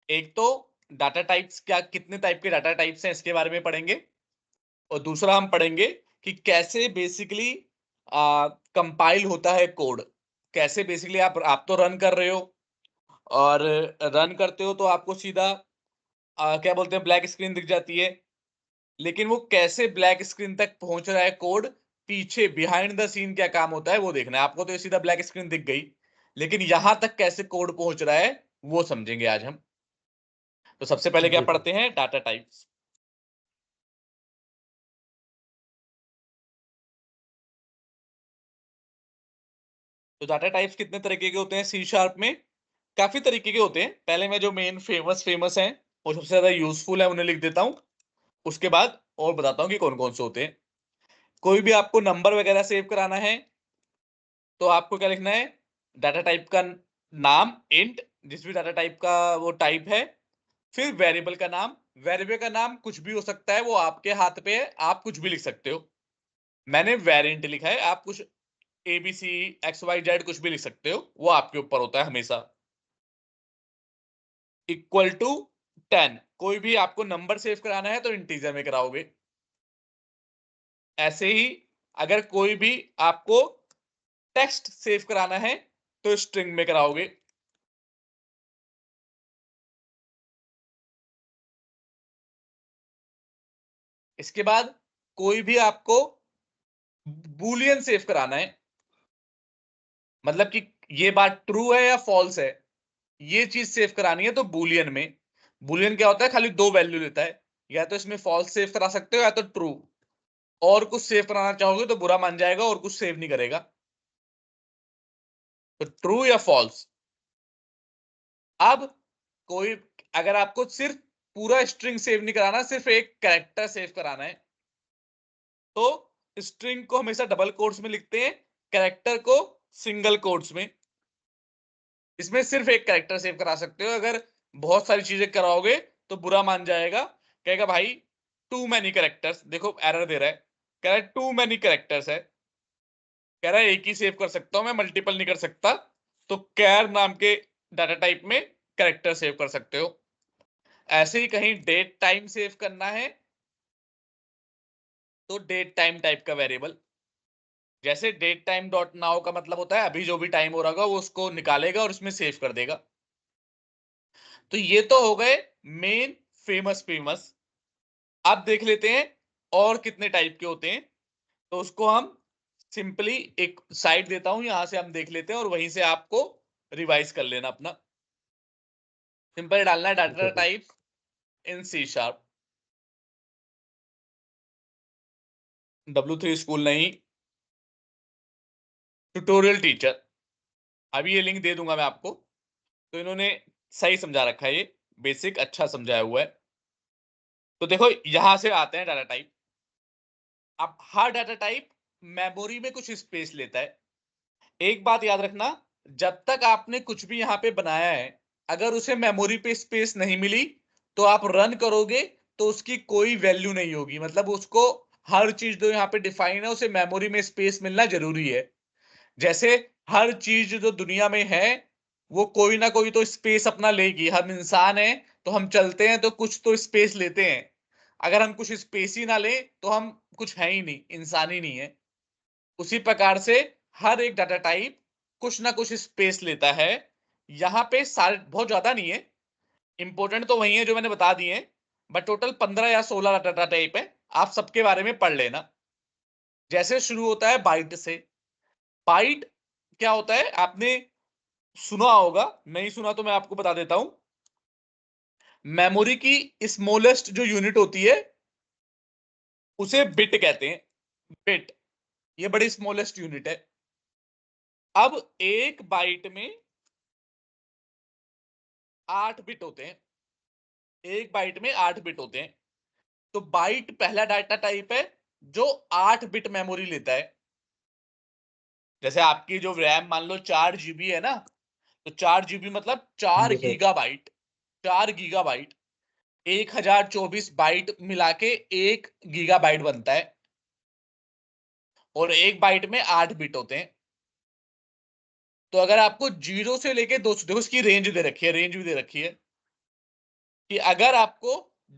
एक तो data types, क्या कितने टाइप के डाटा टाइप्स हैं इसके बारे में पढ़ेंगे, और दूसरा हम पढ़ेंगे कि कैसे बेसिकली कंपाइल होता है कोड। कैसे बेसिकली आप तो रन कर रहे हो, और रन करते हो तो आपको सीधा क्या बोलते हैं, ब्लैक स्क्रीन दिख जाती है। लेकिन वो कैसे ब्लैक स्क्रीन तक पहुंच रहा है कोड, पीछे बिहाइंड द सीन क्या काम होता है वो देखना है आपको। तो ये सीधा ब्लैक स्क्रीन दिख गई, लेकिन यहां तक कैसे कोड पहुंच रहा है वो समझेंगे आज हम। तो सबसे पहले क्या जी सर। पढ़ते हैं, डाटा टाइप्स। तो डाटा टाइप्स कितने तरीके के होते हैं सी शार्प में? काफी तरीके के होते हैं। पहले मैं जो मेन फेमस फेमस हैं और सबसे ज्यादा यूजफुल है उन्हें लिख देता हूं, उसके बाद और बताता हूं कि कौन कौन से होते हैं। कोई भी आपको नंबर वगैरह सेव कराना है तो आपको क्या लिखना है, डाटा टाइप का नाम इंट, जिस भी डाटा टाइप का वो टाइप है, फिर वेरिएबल का नाम। वेरिएबल का नाम कुछ भी हो सकता है, वो आपके हाथ पे है, आप कुछ भी लिख सकते हो। मैंने वेरिएंट लिखा है, आप कुछ एबीसी एक्स वाई जेड कुछ भी लिख सकते हो, वो आपके ऊपर होता है हमेशा। इक्वल टू 10, कोई भी आपको नंबर सेव कराना है तो इंटीजर में कराओगे। ऐसे ही अगर कोई भी आपको टेक्स्ट सेव कराना है तो स्ट्रिंग में कराओगे। इसके बाद कोई भी आपको बूलियन सेव कराना है, मतलब कि ये बात ट्रू है या फॉल्स है, ये चीज सेव करानी है तो बूलियन में। बूलियन क्या होता है, खाली दो वैल्यू लेता है, या तो इसमें फॉल्स सेव करा सकते हो या तो ट्रू। और कुछ सेव कराना चाहोगे तो बुरा मान जाएगा और कुछ सेव नहीं करेगा। तो ट्रू या फॉल्स। अब कोई, अगर आपको सिर्फ पूरा स्ट्रिंग सेव नहीं कराना, सिर्फ एक कैरेक्टर सेव कराना है, तो स्ट्रिंग को हमेशा डबल कोट्स में लिखते हैं, कैरेक्टर को सिंगल कोट्स में। इसमें सिर्फ एक कैरेक्टर सेव करा सकते हो। अगर बहुत सारी चीजें कराओगे तो बुरा मान जाएगा, कहेगा भाई टू मैनी कैरेक्टर्स, देखो एरर दे रहा है, कह रहा है टू मैनी कैरेक्टर्स है, कह रहा है एक ही सेव कर सकता हूं मैं, मल्टीपल नहीं कर सकता। तो कैर नाम के डाटा टाइप में कैरेक्टर सेव कर सकते हो। ऐसे ही कहीं डेट टाइम सेव करना है तो डेट टाइम टाइप का वेरिएबल, जैसे डेट टाइम डॉट नाउ का मतलब होता है अभी जो भी टाइम हो रहा होगा वो उसको निकालेगा और उसमें सेव कर देगा। तो ये तो हो गए मेन फेमस फेमस। अब देख लेते हैं और कितने टाइप के होते हैं। तो उसको हम सिंपली एक साइट देता हूं, यहां से हम देख लेते हैं और वहीं से आपको रिवाइज कर लेना अपना। सिंपल डालना है ठीक है data sir. Type in C sharp. W3 school नहीं, ट्यूटोरियल टीचर। अभी ये लिंक दे दूंगा मैं आपको। तो इन्होंने सही समझा रखा है, ये बेसिक अच्छा समझाया हुआ है। तो देखो यहां से आते हैं डाटा टाइप। अब हर डाटा टाइप मेमोरी में कुछ स्पेस लेता है। एक बात याद रखना, जब तक आपने कुछ भी यहां पे बनाया है, अगर उसे मेमोरी पे स्पेस नहीं मिली तो आप रन करोगे तो उसकी कोई वैल्यू नहीं होगी। मतलब उसको हर चीज जो यहाँ पे डिफाइन है उसे मेमोरी में स्पेस मिलना जरूरी है। जैसे हर चीज जो दुनिया में है वो कोई ना कोई तो स्पेस अपना लेगी। हम इंसान हैं तो हम चलते हैं तो कुछ तो स्पेस लेते हैं। अगर हम कुछ स्पेस ही ना लें तो हम कुछ है ही नहीं, इंसान ही नहीं है। उसी प्रकार से हर एक डाटा टाइप कुछ ना कुछ स्पेस लेता है। यहां पे सारे बहुत ज्यादा नहीं है, इंपॉर्टेंट तो वही है जो मैंने बता दिए हैं, बट टोटल 15 या 16 डाटा टाइप है। आप सबके बारे में पढ़ लेना। जैसे शुरू होता है बाइट से। बाइट क्या होता है आपने सुना होगा, नहीं सुना तो मैं आपको बता देता हूं। मेमोरी की स्मॉलेस्ट जो यूनिट होती है उसे बिट कहते हैं। बिट, ये बड़ी स्मॉलेस्ट यूनिट है। अब एक बाइट में 8 बिट होते हैं। एक बाइट में 8 बिट होते हैं। तो बाइट पहला डाटा टाइप है जो 8 बिट मेमोरी लेता है। जैसे आपकी जो रैम मान लो 4 GB है ना, तो 4 GB मतलब चार G sir. Gigabyte 4 GB, 1024 byte मिला के 1 GB बनता है। और एक बाइट में 8 बिट होते हैं। तो अगर आपको 0 से लेके 200, देखो इसकी रेंज दे रखी है, रेंज भी दे रखी है। कि अगर आपको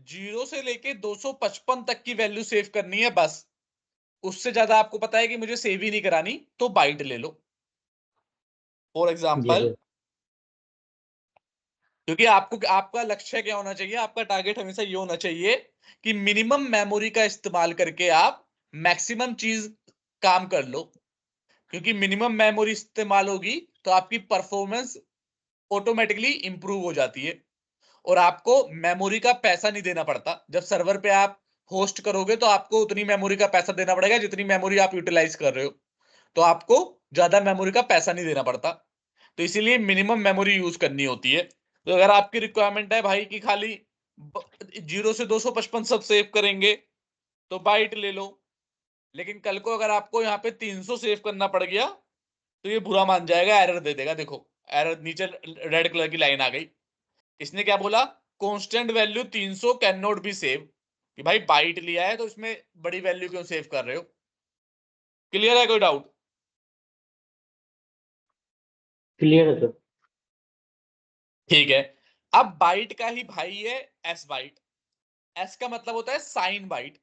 0 से लेके 255 तक की वैल्यू सेव करनी है बस, उससे ज्यादा आपको पता है कि मुझे सेव ही नहीं करानी, तो बाइट ले लो फॉर जी एग्जाम्पल। सर। क्योंकि आपको, आपका लक्ष्य क्या होना चाहिए, आपका टारगेट हमेशा ये होना चाहिए कि मिनिमम मेमोरी का इस्तेमाल करके आप मैक्सिमम चीज काम कर लो। क्योंकि मिनिमम मेमोरी इस्तेमाल होगी तो आपकी परफॉर्मेंस ऑटोमेटिकली इंप्रूव हो जाती है, और आपको मेमोरी का पैसा नहीं देना पड़ता। जब सर्वर पे आप होस्ट करोगे तो आपको उतनी मेमोरी का पैसा देना पड़ेगा जितनी मेमोरी आप यूटिलाइज कर रहे हो, तो आपको ज्यादा मेमोरी का पैसा नहीं देना पड़ता। तो इसीलिए मिनिमम मेमोरी यूज करनी होती है। तो अगर आपकी रिक्वायरमेंट है भाई कि खाली 0 से 255 सब सेव करेंगे, तो बाइट ले लो। लेकिन कल को अगर आपको यहाँ पे 300 सेव करना पड़ गया, तो ये बुरा मान जाएगा, एरर दे देगा। देखो एरर नीचे रेड कलर की लाइन आ गई। इसने क्या बोला, constant value 300 can not be save. कि भाई बाइट लिया है तो इसमें बड़ी वैल्यू क्यों सेव कर रहे हो? क्लियर है, कोई डाउट? क्लियर है सर। ठीक है। अब बाइट का ही भाई है एस बाइट। एस का मतलब होता है साइन बाइट।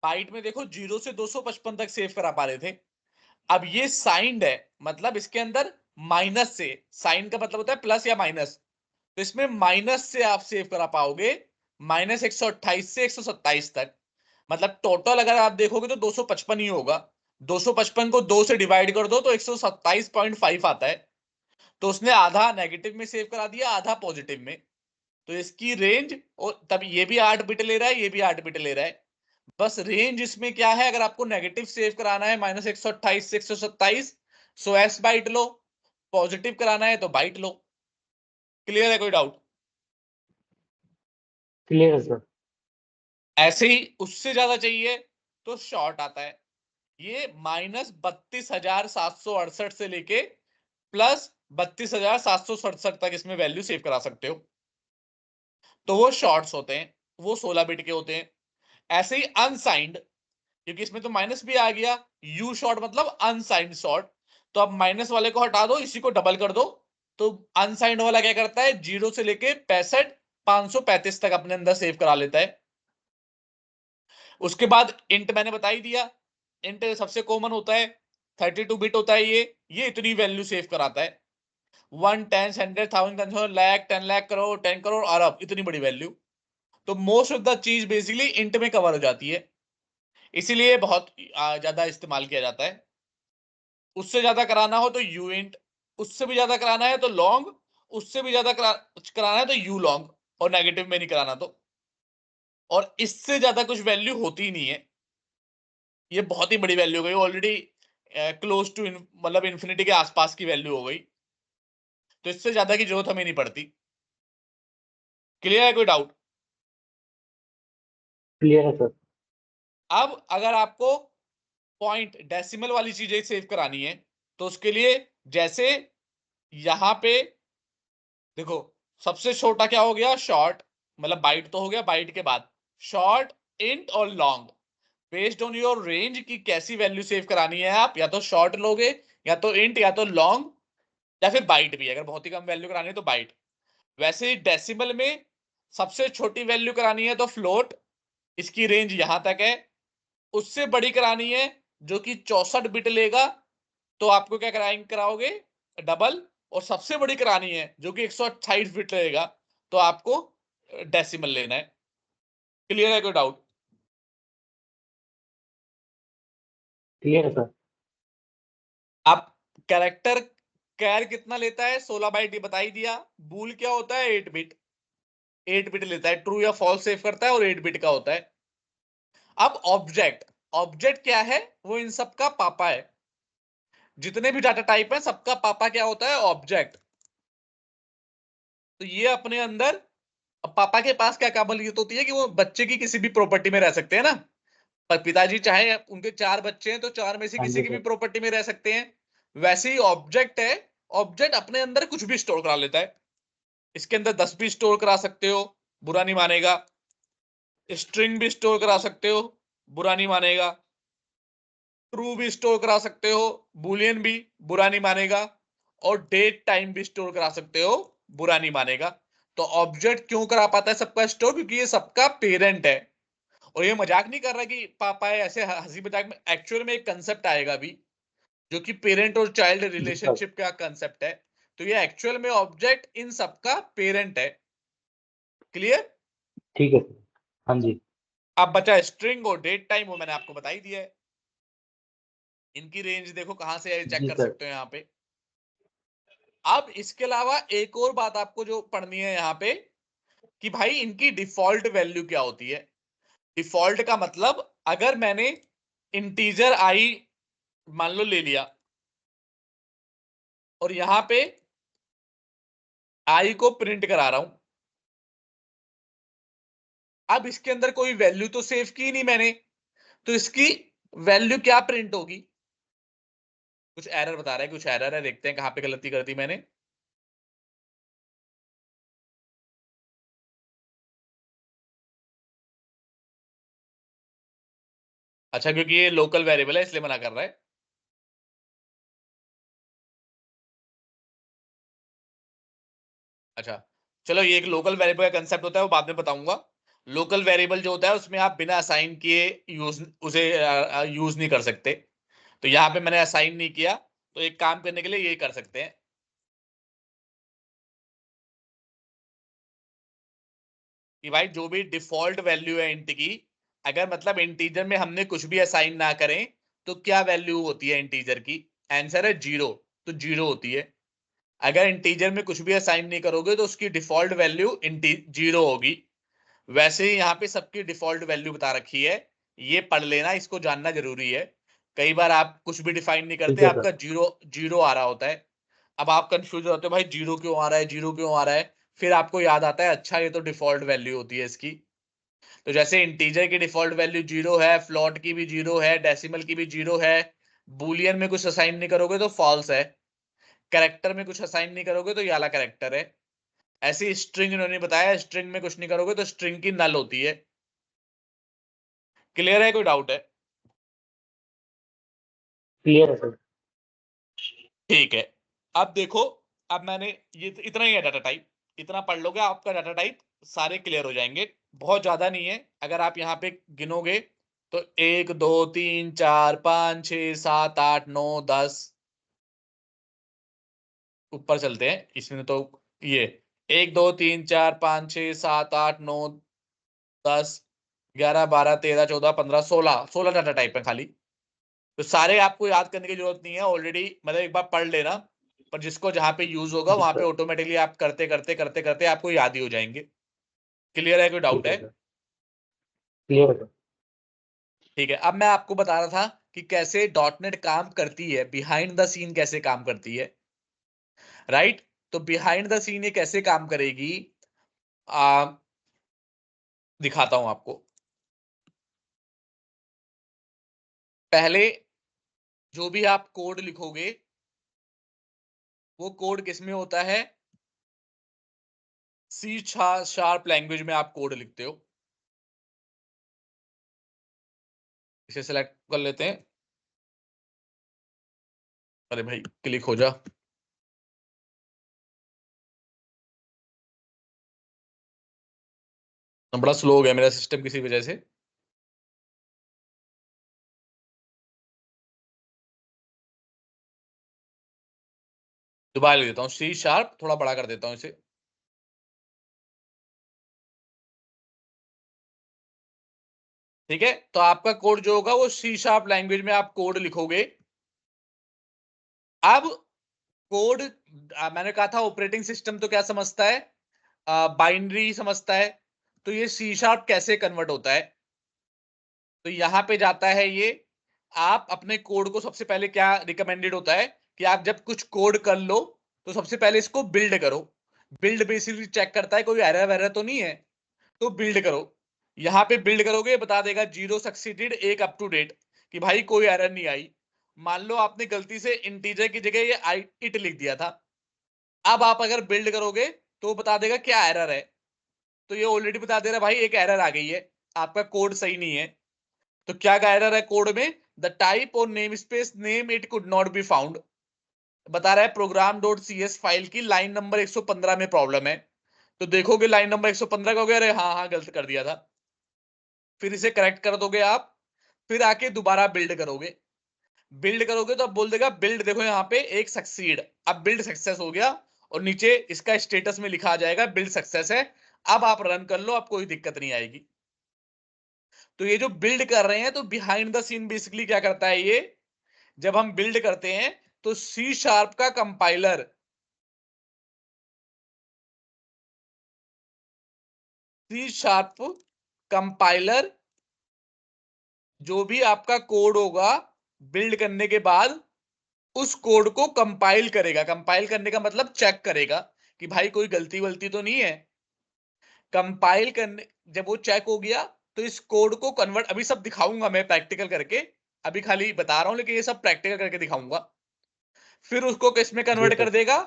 बाइट में देखो 0 से 255 तक सेव करा पा रहे थे, अब ये साइंड है, मतलब इसके अंदर माइनस से, साइन का मतलब होता है प्लस या माइनस, तो इसमें माइनस से आप सेव करा पाओगे -128 से 127 तक। मतलब टोटल अगर आप देखोगे तो 255 ही होगा। 255 को 2 से डिवाइड कर दो तो 127.5 आता है। तो उसने आधा नेगेटिव में सेव करा दिया, आधा पॉजिटिव में। तो इसकी रेंज, और तब ये भी 8 बिट ले रहा है, ये भी 8 बिट ले रहा है। बस रेंज इसमें क्या है, अगर आपको नेगेटिव सेव कराना है -128 से 127, सो एस बाइट लो। पॉजिटिव कराना है तो बाइट लो। क्लियर है, कोई डाउट? क्लियर है सर। ऐसे ही उससे ज्यादा चाहिए तो शॉर्ट आता है। ये -32,768 से लेके +32,767 तक इसमें वैल्यू सेव करा सकते हो। तो वो शॉर्ट्स होते हैं, वो 16 बिट के होते हैं। ऐसे ही अनसाइंड, क्योंकि इसमें तो माइनस भी आ गया, यू शॉर्ट मतलब अनसाइंड शॉर्ट। तो अब माइनस वाले को हटा दो, इसी को डबल कर दो। तो अनसाइंड वाला क्या करता है, 0 से लेके 65,535 तक अपने अंदर सेव करा लेता है। उसके बाद इंट मैंने बता ही दिया, इंट सबसे कॉमन होता है, 32 बिट होता है ये इतनी वैल्यू सेव कराता है। 1 10 100 1000 लाख 10 लाख करोड़ 10 करोड़ अरब, इतनी बड़ी वैल्यू। तो मोस्ट ऑफ द चीज बेसिकली इंट में कवर हो जाती है, इसीलिए बहुत ज्यादा इस्तेमाल किया जाता है। उससे ज्यादा कराना हो तो यू इंट, उससे भी ज्यादा कराना है तो लॉन्ग, उससे भी ज्यादा कराना है तो यू लॉन्ग, और नेगेटिव में नहीं कराना तो। और इससे ज्यादा कुछ वैल्यू होती ही नहीं है, ये बहुत ही बड़ी वैल्यू हो गई ऑलरेडी, क्लोज टू मतलब इन्फिनिटी के आसपास की वैल्यू हो गई। तो इससे ज्यादा की जरूरत हमें नहीं पड़ती। क्लियर है, कोई डाउट? क्लियर है सर। अब अगर आपको पॉइंट डेसिमल वाली चीजें सेव करानी है, तो उसके लिए जैसे यहां पे देखो, सबसे छोटा क्या हो गया, शॉर्ट, मतलब बाइट तो हो गया, बाइट के बाद शॉर्ट, इंट और long. Based on your range की कैसी वैल्यू सेव करानी है, आप या तो शॉर्ट लोगे, या तो इंट, या तो लॉन्ग, या फिर बाइट भी। अगर बहुत ही कम वैल्यू करानी है तो बाइट। वैसे ही डेसिमल में सबसे छोटी वैल्यू करानी है तो फ्लोट, इसकी रेंज यहां तक है। उससे बड़ी करानी है जो कि 64 बिट लेगा, तो आपको क्या कराओगे, डबल। और सबसे बड़ी करानी है जो कि 128 बिट लेगा, तो आपको डेसिमल लेना है। क्लियर है, कोई डाउट? क्लियर है सर। आप कैरेक्टर कैर कितना लेता है, 16 बाइट, ये बता ही दिया। बूल क्या होता है, 8 बिट, 8 बिट लेता है, ट्रू या फॉल्स सेव करता है, और 8 बिट का होता है। अब ऑब्जेक्ट, ऑब्जेक्ट क्या है, वो इन सब का पापा है। जितने भी डाटा टाइप है सबका पापा क्या होता है, ऑब्जेक्ट। तो ये अपने अंदर, अब पापा के पास क्या काबिलियत होती है कि वो बच्चे की किसी भी प्रॉपर्टी में रह सकते हैं ना। पर पिताजी चाहे उनके 4 बच्चे हैं तो 4 में से हाँ किसी जी की भी सर। प्रॉपर्टी में रह सकते हैं। वैसे ही ऑब्जेक्ट है, ऑब्जेक्ट अपने अंदर कुछ भी स्टोर करा लेता है। इसके अंदर 10 भी स्टोर करा सकते हो, बुरा नहीं मानेगा। स्ट्रिंग भी स्टोर करा सकते हो, बुरा नहीं मानेगा। ट्रू भी स्टोर करा सकते हो, बुलियन भी, बुरा नहीं मानेगा। और डेट टाइम भी स्टोर करा सकते हो, बुरा नहीं मानेगा। तो ऑब्जेक्ट क्यों करा पाता है सबका स्टोर? क्योंकि ये सबका पेरेंट है। और ये मजाक नहीं कर रहा कि पापा है, ऐसे हंसी मजाक में। एक्चुअल में एक कंसेप्ट आएगा भी जो कि पेरेंट और चाइल्ड जी सर। रिलेशनशिप का कंसेप्ट है। तो ये एक्चुअल में ऑब्जेक्ट इन सबका पेरेंट है। क्लियर? ठीक है सर। हाँ जी। अब बचा स्ट्रिंग और डेट टाइम, वो मैंने आपको बता ही दिया है। इनकी रेंज देखो कहां से है, चेक जी कर सर। सकते हो यहाँ पे। अब इसके अलावा एक और बात आपको जो पढ़नी है यहाँ पे कि भाई इनकी डिफॉल्ट वैल्यू क्या होती है। डिफॉल्ट का मतलब, अगर मैंने इंटीजर आई मान लो ले लिया और यहां पे आई को प्रिंट करा रहा हूं, अब इसके अंदर कोई वैल्यू तो सेव की नहीं मैंने, तो इसकी वैल्यू क्या प्रिंट होगी? कुछ एरर बता रहा है, कुछ एरर है, देखते हैं कहां पे गलती कर दी मैंने। अच्छा, क्योंकि ये लोकल वेरिएबल है इसलिए मना कर रहा है। अच्छा, चलो, ये एक लोकल वेरिएबल का कंसेप्ट होता है, वो बाद में बताऊंगा। लोकल वेरिएबल जो होता है उसमें आप बिना असाइन किए उसे यूज नहीं कर सकते। तो यहां पे मैंने असाइन नहीं किया, तो एक काम करने के लिए ये कर सकते हैं कि भाई जो भी डिफॉल्ट वैल्यू है इंट की, अगर मतलब इंटीजर में हमने कुछ भी असाइन ना करें तो क्या वैल्यू होती है इंटीजर की? आंसर है 0। तो 0 होती है। अगर इंटीजर में कुछ भी असाइन नहीं करोगे तो उसकी डिफॉल्ट वैल्यू 0 होगी। वैसे ही यहाँ पे सबकी डिफॉल्ट वैल्यू बता रखी है। ये पढ़ लेना, इसको जानना जरूरी है। कई बार आप कुछ भी डिफाइन नहीं ठीक करते, है आपका सर। जीरो जीरो आ रहा होता है। अब आप कंफ्यूज होते हो, भाई जीरो क्यों आ रहा है, जीरो क्यों आ रहा है? फिर आपको याद आता है, अच्छा ये तो डिफॉल्ट वैल्यू होती है इसकी। तो जैसे इंटीजर की डिफॉल्ट वैल्यू 0 है, फ्लोट की भी 0 है, डेसिमल की भी 0 है। बुलियन में कुछ असाइन नहीं करोगे तो फॉल्स है। कैरेक्टर में कुछ असाइन नहीं करोगे तो ये वाला कैरेक्टर है। ऐसी स्ट्रिंग इन्होंने बताया, स्ट्रिंग में कुछ नहीं करोगे तो स्ट्रिंग की नल होती है। क्लियर है? कोई डाउट है? क्लियर है सर। ठीक है। अब देखो, अब मैंने ये इतना ही है डाटा टाइप। इतना पढ़ लोगे आपका डाटा टाइप सारे क्लियर हो जाएंगे। बहुत ज्यादा नहीं है। अगर आप यहाँ पे गिनोगे तो 1 2 3 4 5 6 7 8 9 10 ऊपर चलते हैं इसमें तो। ये 1 2 3 4 5 6 7 8 9 10 11 12 13 14 15 16 डाटा टाइप है खाली। तो सारे आपको याद करने की जरूरत नहीं है, ऑलरेडी मतलब एक बार पढ़ लेना। पर जिसको जहां पे यूज होगा जी वहां पे सर। ऑटोमेटिकली आप करते करते करते करते आपको याद ही हो जाएंगे। क्लियर है? कोई डाउट ठीक है है? सर। क्लियर है सर। ठीक है। अब मैं आपको बता रहा था कि कैसे डॉटनेट काम करती है, बिहाइंड द सीन कैसे काम करती है। राइट? तो बिहाइंड द सीन ये कैसे काम करेगी, आ, दिखाता हूं आपको। पहले जो भी आप कोड लिखोगे वो कोड किस में होता है? सी शार्प लैंग्वेज में आप कोड लिखते हो। इसे सेलेक्ट कर लेते हैं। अरे भाई क्लिक हो जा। बड़ा स्लो हो गया मेरा सिस्टम किसी वजह से। दोबारा लिख देता हूँ, सी शार्प, थोड़ा बड़ा कर देता हूँ इसे। ठीक है, तो आपका कोड जो होगा वो सी शार्प लैंग्वेज में आप कोड लिखोगे। अब कोड, मैंने कहा था ऑपरेटिंग सिस्टम तो क्या समझता है? बाइनरी समझता है। तो ये सी शार्प कैसे कन्वर्ट होता है? तो यहां पे जाता है ये। आप अपने कोड को सबसे पहले क्या रिकमेंडेड होता है कि आप जब कुछ कोड कर लो तो सबसे पहले इसको बिल्ड करो। बिल्ड बेसिकली चेक करता है कोई एरर वैरर तो नहीं है, तो बिल्ड करो। यहां पे बिल्ड करोगे बता देगा 0 सक्सीडेड, 1 अप टू डेट, कि भाई कोई एरर नहीं आई। मान लो आपने गलती से इंटीजर की जगह ये आई इट लिख दिया था। अब आप अगर बिल्ड करोगे तो बता देगा क्या एरर है। तो ये ऑलरेडी बता दे रहा है भाई एक एरर आ गई है, आपका कोड सही नहीं है। तो क्या का एरर है कोड में? The type or name space name it could not be found. बता रहा है program dot C S file की लाइन नंबर 115 में प्रॉब्लम है। तो देखोगे लाइन नंबर 115 का हो गया, अरे हाँ हाँ गलत कर दिया था, फिर इसे करेक्ट कर दोगे आप, फिर आके दोबारा बिल्ड करोगे। बिल्ड करोगे तो अब बोल देगा बिल्ड, देखो यहाँ पे एक सक्सीड, अब बिल्ड सक्सेस हो गया, और नीचे इसका स्टेटस में लिखा आ जाएगा बिल्ड सक्सेस है। अब आप रन कर लो, अब कोई दिक्कत नहीं आएगी। तो ये जो बिल्ड कर रहे हैं, तो बिहाइंड द सीन बेसिकली क्या करता है ये, जब हम बिल्ड करते हैं तो सी शार्प का कंपाइलर, सी शार्प कंपाइलर जो भी आपका कोड होगा बिल्ड करने के बाद, उस कोड को कंपाइल करेगा। कंपाइल करने का मतलब चेक करेगा कि भाई कोई गलती वलती तो नहीं है। कंपाइल करने, जब वो चेक हो गया तो इस कोड को कन्वर्ट, अभी सब दिखाऊंगा मैं प्रैक्टिकल करके, अभी खाली बता रहा हूं, लेकिन ये सब प्रैक्टिकल करके दिखाऊंगा। फिर उसको किस में जी कन्वर्ट कर सर। देगा,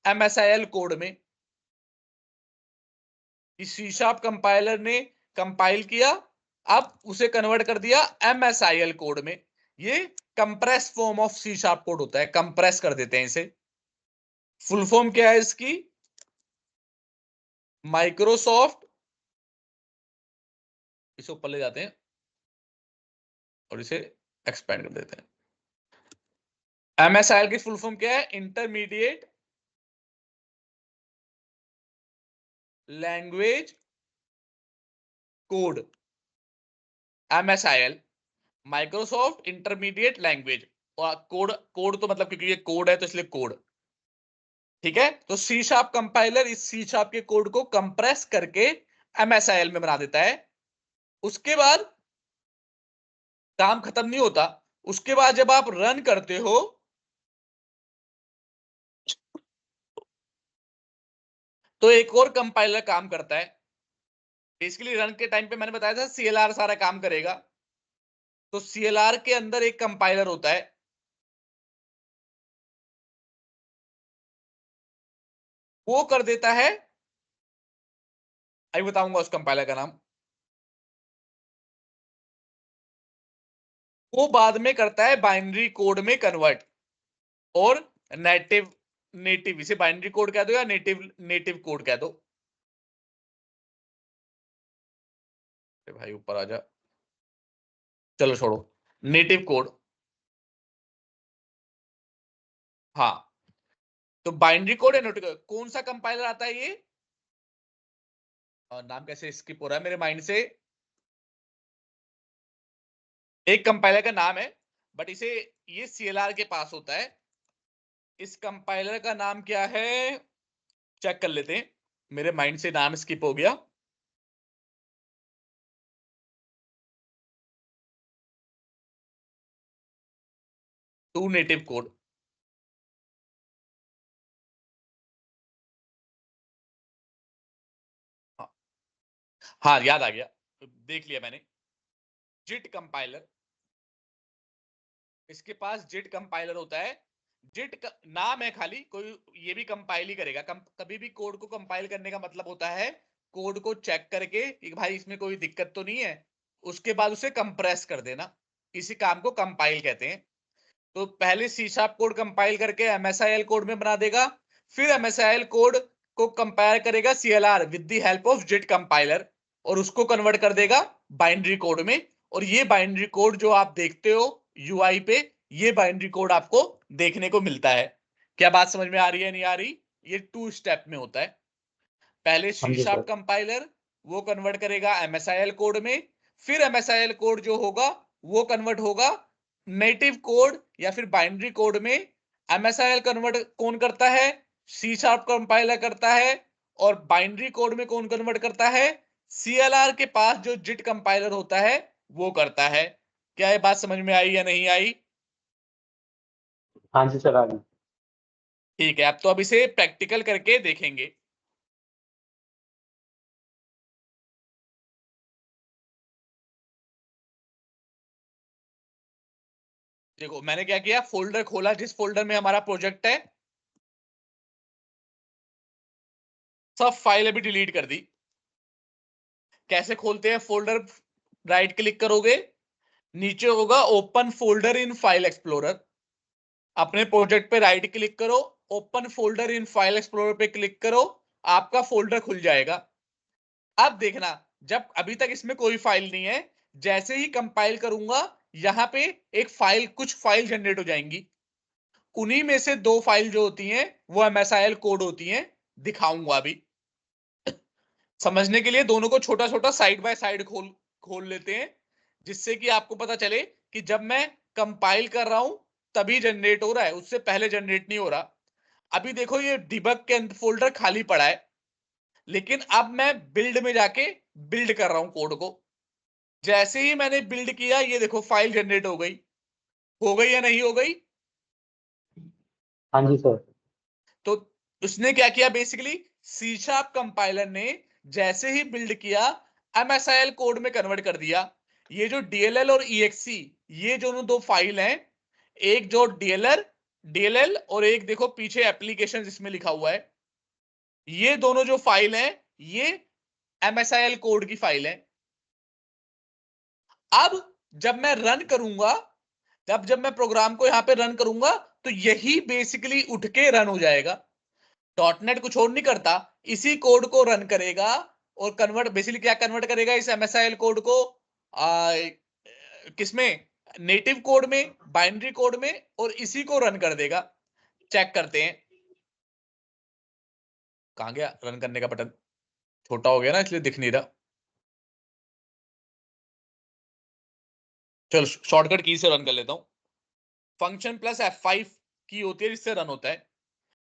MSIL कोड में। इस सी शार्प कंपाइलर ने कंपाइल किया, अब उसे कन्वर्ट कर दिया MSIL कोड में। ये compress form of C sharp code होता है, कंप्रेस कर देते हैं इसे। फुल फॉर्म क्या है इसकी, माइक्रोसॉफ्ट, इसे ऊपर ले जाते हैं और इसे एक्सपेंड कर देते हैं। MSIL की फुल फॉर्म क्या है, intermediate language code, MSIL, Microsoft intermediate language. और कोड, कोड तो मतलब क्योंकि ये कोड है तो इसलिए कोड, ठीक है। तो सी शार्प कंपाइलर इस सी शार्प के कोड को कंप्रेस करके MSIL में बना देता है। उसके बाद काम खत्म नहीं होता, उसके बाद जब आप रन करते हो तो एक और कंपाइलर काम करता है। बेसिकली रन के टाइम पे मैंने बताया था CLR सारा काम करेगा, तो CLR के अंदर एक कंपाइलर होता है, वो कर देता है, अभी बताऊंगा उस कंपाइलर का नाम। वो बाद में करता है बाइनरी कोड में कन्वर्ट, और नेटिव, नेटिव, इसे बाइनरी कोड कह दो या नेटिव, नेटिव कोड कह दो। भाई ऊपर आ जा, चलो छोड़ो, नेटिव कोड। हाँ, तो बाइनरी कोड है, नोट कौन सा कंपाइलर आता है ये, और नाम कैसे स्किप हो रहा है मेरे माइंड से, एक कंपाइलर का नाम है, बट इसे, ये CLR के पास होता है। इस कंपाइलर का नाम क्या है, चेक कर लेते हैं, मेरे माइंड से नाम स्किप हो गया। टू नेटिव कोड, हाँ, हाँ याद आ गया, देख लिया मैंने, जिट कंपाइलर। इसके पास जिट कंपाइलर होता है। जिट का नाम है खाली, कोई ये भी कंपाइल ही करेगा। कभी भी कोड को कंपाइल करने का मतलब होता है कोड को चेक करके कि भाई इसमें कोई दिक्कत तो नहीं है, उसके बाद उसे कंप्रेस कर देना, इसी काम को कंपाइल कहते हैं। तो पहले सी शार्प कोड कंपाइल करके MSIL कोड में बना देगा, फिर MSIL कोड को कंपाइल करेगा CLR with the help of JIT compiler, और उसको कन्वर्ट कर देगा बाइनरी कोड में। और ये बाइनरी कोड जो आप देखते हो UI पे, ये बाइनरी कोड आपको देखने को मिलता है। क्या बात समझ में आ रही है, नहीं आ रही? ये 2 स्टेप में होता है। पहले हाँ सी जी शार्प सर। कंपाइलर वो कन्वर्ट करेगा MSIL कोड में, फिर MSIL कोड जो होगा वो कन्वर्ट होगा नेटिव कोड या फिर बाइनरी कोड में। MSIL कन्वर्ट कौन करता है, सी शार्प कंपाइलर करता है। और बाइनरी कोड में कौन कन्वर्ट करता है, CLR के पास जो जिट कंपाइलर होता है वो करता है। क्या ये बात समझ में आई या नहीं आई? हाँ जी सर, आ गई। ठीक है, अब तो अब इसे प्रैक्टिकल करके देखेंगे। देखो मैंने क्या किया, फोल्डर खोला जिस फोल्डर में हमारा प्रोजेक्ट है, सब फाइल अभी डिलीट कर दी। कैसे खोलते हैं फोल्डर, राइट क्लिक करोगे, नीचे होगा open folder in file explorer, अपने प्रोजेक्ट पे राइट क्लिक करो, open folder in file explorer पे क्लिक करो, आपका फोल्डर खुल जाएगा। अब देखना, जब अभी तक इसमें कोई फाइल नहीं है, जैसे ही कंपाइल करूंगा यहां पे कुछ फाइल जनरेट हो जाएंगी। उन्हीं में से 2 फाइल जो होती हैं वो MSIL कोड होती हैं, दिखाऊंगा अभी। समझने के लिए दोनों को छोटा छोटा साइड बाय साइड खोल लेते हैं, जिससे कि आपको पता चले कि जब मैं कंपाइल कर रहा हूं तभी जनरेट हो रहा है, उससे पहले जनरेट नहीं हो रहा। अभी देखो ये डिबग के अंदर फोल्डर खाली पड़ा है, लेकिन अब मैं बिल्ड में जाके बिल्ड कर रहा हूं कोड को। जैसे ही मैंने बिल्ड किया, ये देखो फाइल जनरेट हो गई या नहीं हो गई? हाँ जी सर। तो उसने क्या किया, बेसिकली सी शार्प कंपाइलर ने जैसे ही बिल्ड किया MSIL कोड में कन्वर्ट कर दिया। ये जो DLL और EXE, ये दोनों 2 फाइल हैं, एक जो DLL और एक देखो पीछे एप्लीकेशन इसमें लिखा हुआ है, ये दोनों जो फाइल हैं ये MSIL कोड की फाइल है। अब जब मैं रन करूंगा, जब मैं प्रोग्राम को यहां पे रन करूंगा, तो यही बेसिकली उठ के रन हो जाएगा। डॉटनेट कुछ और नहीं करता, इसी कोड को रन करेगा और कन्वर्ट, बेसिकली क्या कन्वर्ट करेगा इस MSIL कोड को किसमें, नेटिव कोड में, बाइनरी कोड में, और इसी को रन कर देगा। चेक करते हैं, कहां गया रन करने का बटन, छोटा हो गया ना इसलिए दिख नहीं रहा। चलो शॉर्टकट की से रन कर लेता हूं। फंक्शन प्लस F5 की होती है जिससे रन होता है।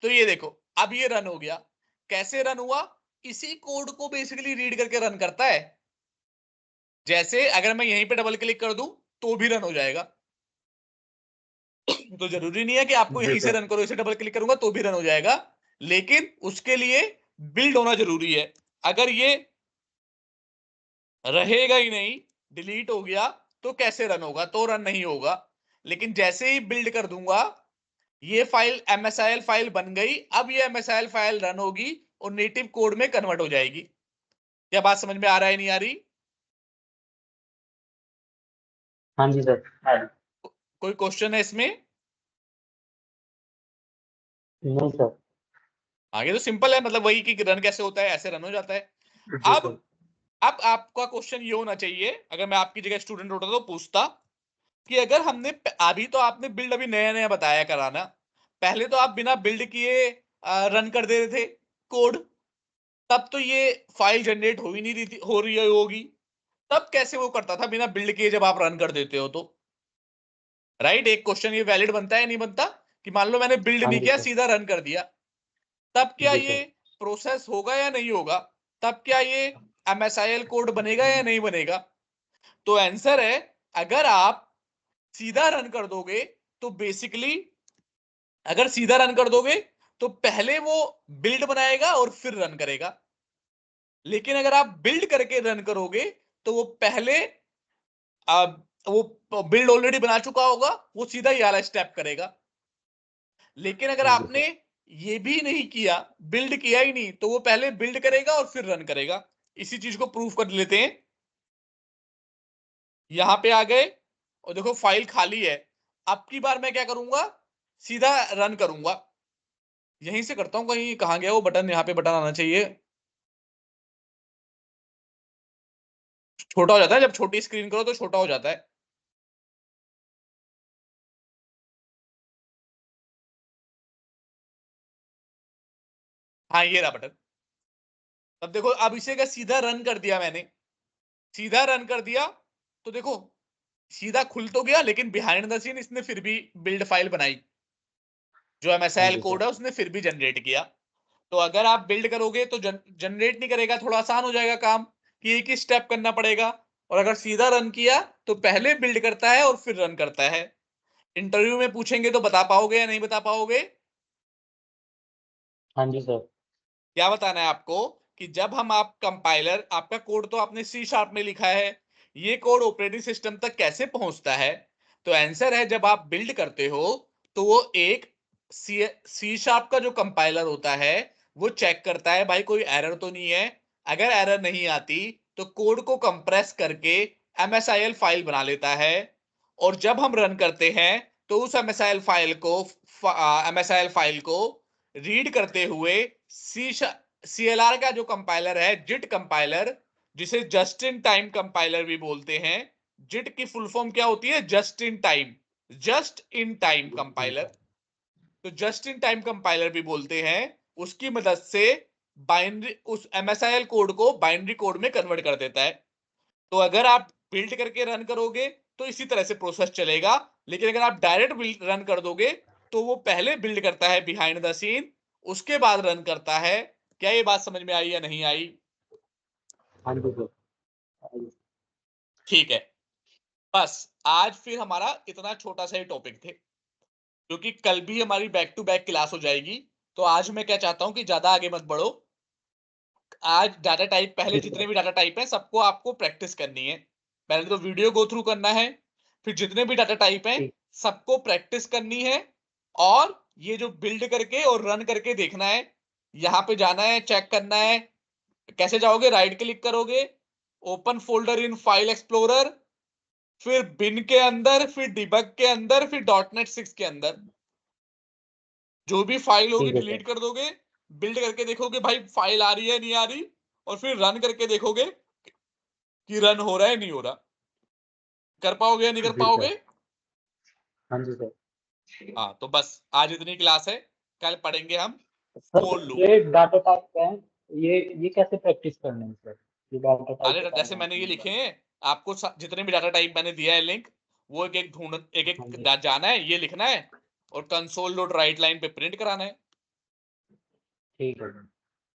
तो ये देखो अब ये रन हो गया। कैसे रन हुआ, इसी कोड को बेसिकली रीड करके रन करता है। जैसे अगर मैं यहीं पे डबल क्लिक कर दूं तो भी रन हो जाएगा। तो जरूरी नहीं है कि आपको जी यहीं से सर। रन करो, इसे डबल क्लिक करूंगा तो भी रन हो जाएगा, लेकिन उसके लिए बिल्ड होना जरूरी है। अगर ये रहेगा ही नहीं, डिलीट हो गया, तो कैसे रन होगा, तो रन नहीं होगा। लेकिन जैसे ही बिल्ड कर दूंगा, ये फाइल MSIL फाइल बन गई। अब ये MSIL फाइल रन होगी और नेटिव कोड में कन्वर्ट हो जाएगी। क्या बात समझ में आ रहा है, नहीं आ रही? हाँ जी सर। कोई क्वेश्चन है इसमें? नहीं सर। आगे तो सिंपल है, मतलब वही कि रन कैसे होता है, ऐसे रन हो जाता है। जी अब सर। अब आपका क्वेश्चन ये होना चाहिए, अगर मैं आपकी जगह स्टूडेंट होता तो पूछता कि अगर हमने अभी तो आपने बिल्ड अभी नया नया बताया कराना, पहले तो आप बिना बिल्ड किए रन कर दे रहे थे कोड, तब तो ये फाइल जनरेट हो ही नहीं रही थी, हो रही होगी। तब कैसे वो करता था बिना बिल्ड किए जब आप रन कर देते हो तो? राइट, एक क्वेश्चन ये वैलिड बनता है नहीं बनता, कि मान लो मैंने बिल्ड हाँ नहीं जी किया, सर। सीधा रन कर दिया, तब क्या जी ये सर। प्रोसेस होगा या नहीं होगा? तब क्या ये MSIL कोड बनेगा या नहीं बनेगा? तो आंसर है, अगर आप सीधा रन कर दोगे तो बेसिकली, अगर सीधा रन कर दोगे तो पहले वो बिल्ड बनाएगा और फिर रन करेगा। लेकिन अगर आप बिल्ड करके रन करोगे तो वो पहले वो बिल्ड ऑलरेडी बना चुका होगा, वो सीधा ये वाला स्टेप करेगा। लेकिन अगर जी आपने सर। ये भी नहीं किया, बिल्ड किया ही नहीं, तो वो पहले बिल्ड करेगा और फिर रन करेगा। इसी चीज को प्रूफ कर लेते हैं। यहां पे आ गए और देखो फाइल खाली है। अब की बार मैं क्या करूंगा, सीधा रन करूंगा। यहीं से करता हूं, कहीं कहां गया वो बटन, यहाँ पे बटन आना चाहिए। छोटा हो जाता है जब छोटी स्क्रीन करो तो छोटा हो जाता है। हाँ ये रहा बटन। अब देखो, अब इसे का सीधा रन कर दिया मैंने, सीधा रन कर दिया, तो देखो सीधा खुल तो गया, लेकिन बिहाइंड द सीन इसने फिर भी बिल्ड फाइल बनाई, जो हाँ MSIL जी कोड सर। है उसने फिर भी जनरेट किया। तो अगर आप बिल्ड करोगे तो जनरेट नहीं करेगा, थोड़ा आसान हो जाएगा काम, कि एक ही स्टेप करना पड़ेगा। और अगर सीधा रन किया तो पहले बिल्ड करता है और फिर रन करता है। इंटरव्यू में पूछेंगे तो बता पाओगे या नहीं बता पाओगे? हाँ जी सर। क्या बताना है आपको, कि जब हम आप कंपाइलर, आपका कोड तो आपने सी शार्प में लिखा है, ये कोड ऑपरेटिंग सिस्टम तक कैसे पहुंचता है? तो आंसर है, जब आप बिल्ड करते हो तो वो एक सी शार्प का जो कंपाइलर होता है वो चेक करता है भाई कोई एरर तो नहीं है। अगर एरर नहीं आती तो कोड को कंप्रेस करके MSIL फाइल बना लेता है, और जब हम रन करते हैं तो उस MSIL फाइल को रीड करते हुए सी CLR का जो कंपाइलर है JIT कंपाइलर, जिसे जस्ट इन टाइम कंपाइलर भी बोलते हैं, JIT की फुल फॉर्म क्या होती है? Just in time, just in time compiler. तो जस्ट इन टाइम कंपाइलर भी बोलते हैं, उसकी मदद से बाइनरी, उस MSIL कोड को बाइनरी कोड में कन्वर्ट कर देता है। तो अगर आप बिल्ड करके रन करोगे तो इसी तरह से प्रोसेस चलेगा, लेकिन अगर आप डायरेक्ट बिल्ड रन कर दोगे तो वो पहले बिल्ड करता है बिहाइंड द सीन, उसके बाद रन करता है। क्या ये बात समझ में आई या नहीं आई? हाँ जी सर। ठीक है, बस आज फिर हमारा इतना छोटा सा ही टॉपिक थे, क्योंकि कल भी हमारी बैक टू बैक क्लास हो जाएगी। तो आज मैं क्या चाहता हूं कि ज्यादा आगे मत बढ़ो। आज डाटा टाइप, पहले ठीक जितने है। भी डाटा टाइप है सबको आपको प्रैक्टिस करनी है। पहले तो वीडियो गो थ्रू करना है, फिर जितने भी डाटा टाइप है ठीक। सबको प्रैक्टिस करनी है, और ये जो बिल्ड करके और रन करके देखना है। यहां पे जाना है, चेक करना है। कैसे जाओगे? राइट क्लिक करोगे, open folder in file explorer, फिर बिन के अंदर, फिर डिबग के अंदर, फिर .NET 6 के अंदर जो भी फाइल होगी ठीक है सर। डिलीट कर दोगे। बिल्ड करके देखोगे भाई फाइल आ रही है नहीं आ रही, और फिर रन करके देखोगे कि रन हो रहा है नहीं हो रहा। कर पाओगे या नहीं कर जी पाओगे? सर। हाँ जी सर। हाँ, तो बस आज इतनी क्लास है, कल पढ़ेंगे हम सर फॉर लूप। ये डाटा टाइप क्या है? ये कैसे प्रैक्टिस करना है सर? ये डाटा टाइप अरे बताया जैसे मैंने ये आपने लिखे वाला। हैं, आपको जितने भी डाटा टाइप मैंने दिया है लिंक, वो एक एक ढूंढ, एक हाँ एक जी। जाना है, ये लिखना है, और कंसोल डॉट राइट लाइन पे प्रिंट कराना है। ठीक है सर।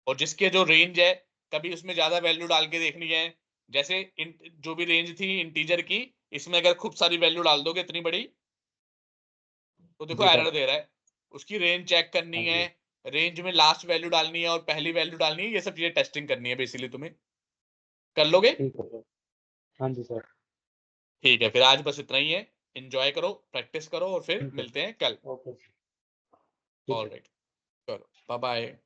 और जिसके जो रेंज है, कभी उसमें ज्यादा वैल्यू डाल के देखनी है। जैसे जो भी रेंज थी इंटीजर की, इसमें अगर खूब सारी वैल्यू डाल दोगे इतनी बड़ी, तो देखो जी एरर सर। दे रहा है। उसकी रेंज चेक करनी हाँ है, जी। रेंज में लास्ट वैल्यू डालनी है और पहली वैल्यू डालनी है, ये सब चीजें टेस्टिंग करनी है बेसिकली तुम्हें। कर लोगे? ठीक है सर। हाँ जी सर। ठीक है, फिर आज बस इतना ही है। एंजॉय करो, प्रैक्टिस करो, और फिर ठीक है। मिलते हैं कल। ओके। ठीक है। ऑलराइट, चलो बाय बाय।